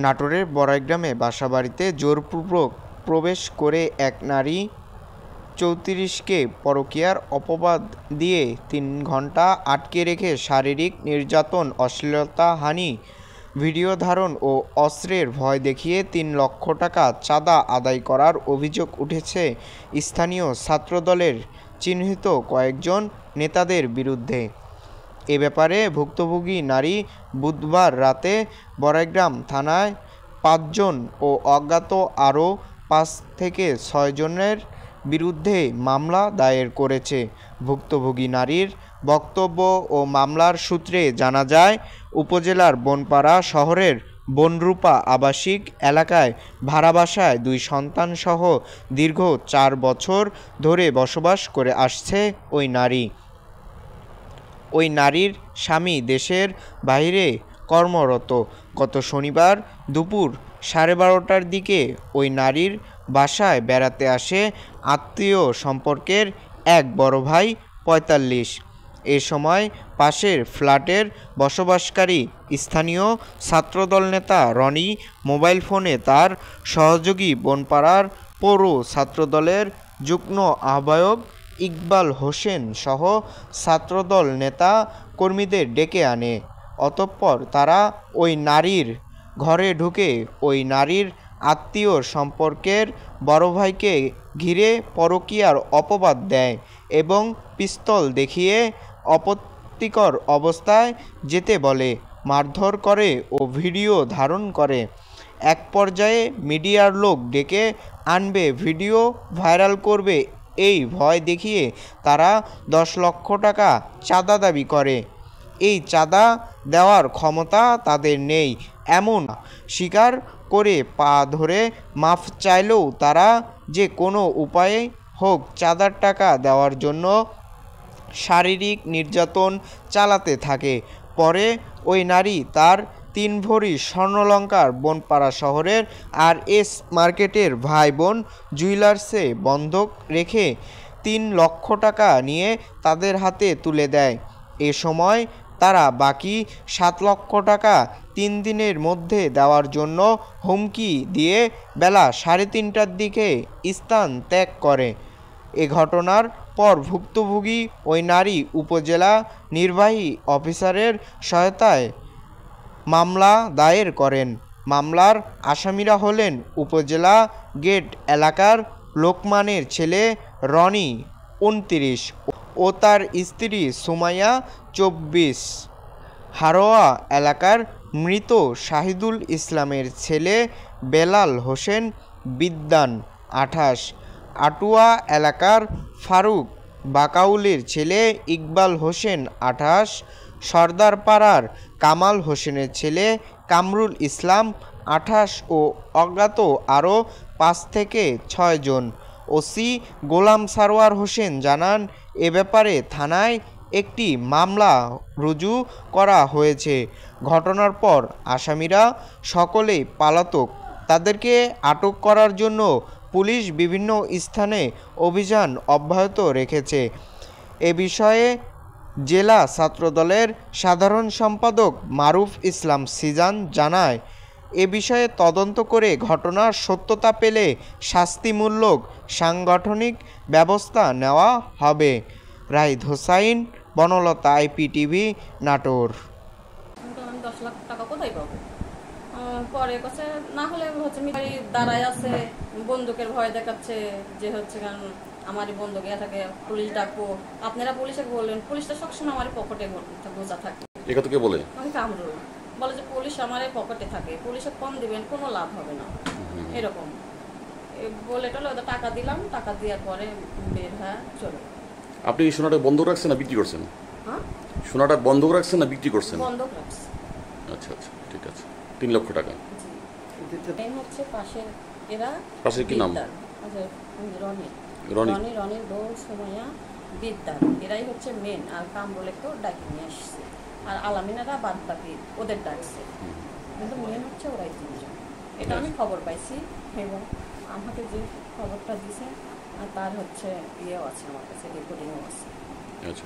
নাটোরের বড়াইগ্রামে বাসাবাড়িতে জোরপূর্বক প্রবেশ করে এক নারী ৩৪কে পরকীয়ার অপবাদ দিয়ে ৩ ঘণ্টা আটকে রেখে শারীরিক নির্যাতন, অশ্লীলতাহানি ভিডিও ধারণ ও অস্ত্রের ভয় দেখিয়ে ৩ লক্ষ টাকা চাঁদা আদায় করার অভিযোগ উঠেছে স্থানীয় ছাত্রদলের চিহ্নিত কয়েকজন নেতাদের বিরুদ্ধে। এ ব্যাপারে ভুক্তভোগী নারী বুধবার রাতে বড়াইগ্রাম থানায় ৫ জন ও অজ্ঞাত আরও ৫ থেকে ৬ জনের বিরুদ্ধে মামলা দায়ের করেছে। ভুক্তভোগী নারীর বক্তব্য ও মামলার সূত্রে জানা যায়, উপজেলার বনপাড়া শহরের বনরূপা আবাসিক এলাকায় ভাড়া বাসায় ২ সন্তানসহ দীর্ঘ ৪ বছর ধরে বসবাস করে আসছে ওই নারী। ওই নারীর স্বামী দেশের বাইরে কর্মরত। গত শনিবার দুপুর 12:30টার দিকে ওই নারীর বাসায় বেড়াতে আসে আত্মীয় সম্পর্কের এক বড় ভাই ৪৫। এ সময় পাশের ফ্ল্যাটের বসবাসকারী স্থানীয় ছাত্রদল নেতা রনি মোবাইল ফোনে তার সহযোগী বনপাড়ার পৌর ছাত্রদলের যুগ্ম আহ্বায়ক ইকবাল হোসেন সহ ছাত্রদল নেতা কর্মীদের ডেকে আনে। অতঃপর তারা ওই নারীর ঘরে ঢুকে ওই নারীর আত্মীয় সম্পর্কের বড় ভাইকে ঘিরে পরকীয়ার অপবাদ দেয় এবং পিস্তল দেখিয়ে আপত্তিকর অবস্থায় যেতে বলে, মারধর করে ও ভিডিও ধারণ করে। এক পর্যায়ে মিডিয়ার লোক ডেকে আনবে, ভিডিও ভাইরাল করবে, এই ভয় দেখিয়ে তারা ১০ লক্ষ টাকা চাঁদা দাবি করে। এই চাঁদা দেওয়ার ক্ষমতা তাদের নেই এমন স্বীকার করে পা ধরে মাফ চাইলেও তারা যে কোনো উপায়ে হোক চাঁদার টাকা দেওয়ার জন্য শারীরিক নির্যাতন চালাতে থাকে। পরে ওই নারী তার ৩ ভরি স্বর্ণালংকার বনপাড়া শহরের আর.এস. মার্কেটের ভাই বোন জুয়েলার্সে বন্ধক রেখে ৩ লক্ষ টাকা নিয়ে তাদের হাতে তুলে দেয়। এ সময় তারা বাকি ৭ লক্ষ টাকা ৩ দিনের মধ্যে দেওয়ার জন্য হুমকি দিয়ে বেলা ৩:৩০টার দিকে স্থান ত্যাগ করে। এ ঘটনার পর ভুক্তভোগী ওই নারী উপজেলা নির্বাহী অফিসারের সহায়তায় মামলা দায়ের করেন। মামলার আসামিরা হলেন উপজেলা গেট এলাকার লোকমানের ছেলে রনি ২৯ ও তার স্ত্রী সুমাইয়া ২৪, হারোয়া এলাকার মৃত শাহিদুল ইসলামের ছেলে বেলাল হোসেন বিদ্যান ২৮, আটুয়া এলাকার ফারুক বাকাউলের ছেলে ইকবাল হোসেন ২৮, সর্দারপাড়ার কামাল হোসেনের ছেলে কামরুল ইসলাম ২৮ ও অজ্ঞাত আরও ৫ থেকে ৬ জন। ওসি গোলাম সারোয়ার হোসেন জানান, এ ব্যাপারে থানায় একটি মামলা রুজু করা হয়েছে। ঘটনার পর আসামিরা সকলেই পলাতক। তাদেরকে আটক করার জন্য পুলিশ বিভিন্ন স্থানে অভিযান অব্যাহত রেখেছে। এ বিষয়ে জেলা ছাত্রদলের সাধারণ সম্পাদক মারুফ ইসলাম সিজান জানায়, এ বিষয়ে তদন্ত করে ঘটনার সত্যতা পেলে শাস্তিমূলক সাংগঠনিক ব্যবস্থা নেওয়া হবে। রাহিদ হোসাইন, বনলতা, IPTV, নাটোর। 10 লাখ টাকা কোথায় পাবো? পরে কাছে না হলে হচ্ছে দাঁড়ায় আছে, বন্দুকের ভয় দেখাচ্ছে যে হচ্ছে কারণ আমারই বন্দুক থাকে, পুলিশ ডাকবো। আপনারা পুলিশে বললেন, পুলিশটা সবসময় আমার পকেটে বোঝা থাকে। এ কথা কে বলে? আমি কামরুল বলে যে পুলিশ আমার পকেটে থাকে, পুলিশে কম দিবেন, কোনো লাভ হবে না, এরকম বলে টলে ওদের টাকা দিলাম। টাকা দেওয়ার পরে বের হয়ে চলে। আপনি সোনাটা বন্ধক রাখছেন না বিক্রি করছেন? হ্যাঁ, সোনাটা বন্ধক রাখছেন না বিক্রি করছেন? বন্ধক রাখছি। আচ্ছা আচ্ছা, ঠিক আছে। ৩ লক্ষ টাকা হচ্ছে পাশের এরা। পাশের কি নাম? রনির বউ সুমাইয়া বিদ্যান, এরাই হচ্ছে মেন। আর কামরুল একটু ডাকি নিয়ে আসছে, আর আলামিনারা বাদ বাকি ওদের ডাকছে, কিন্তু মেন হচ্ছে ওরাই ৩ জন। এটা আমি খবর পাইছি এবং আমাকে যে খবরটা দিছে তার হচ্ছে ইয়েও আছে, আমার কাছে রেকর্ডিংও আছে। আচ্ছা।